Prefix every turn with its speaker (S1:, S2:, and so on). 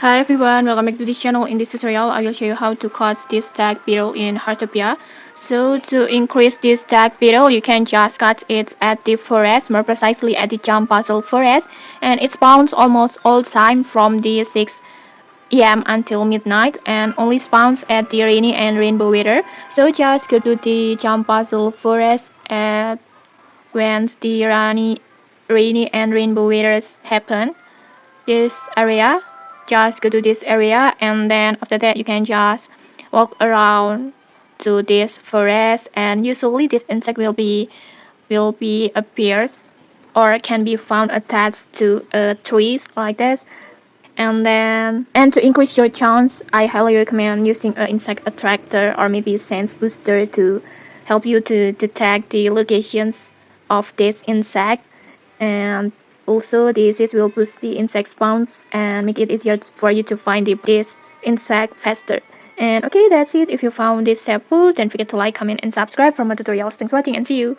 S1: Hi everyone, welcome back to this channel. In this tutorial, I will show you how to catch this stag beetle in Heartopia. So to increase this stag beetle, you can just catch it at the forest, more precisely at the jump puzzle forest, and it spawns almost all time from the 6 a.m. until midnight and only spawns at the rainy and rainbow weather. So just go to the jump puzzle forest at when the rainy and rainbow weathers happen. This area, just go to this area, and then after that you can just walk around to this forest, and usually this insect will be appears or can be found attached to a tree like this. And to increase your chance, I highly recommend using an insect attractor or maybe sense booster to help you to detect the locations of this insect. And also this will boost the insect spawns and make it easier for you to find this insect faster. And okay, that's it. If you found this helpful, don't forget to like, comment, and subscribe for more tutorials. Thanks for watching and see you.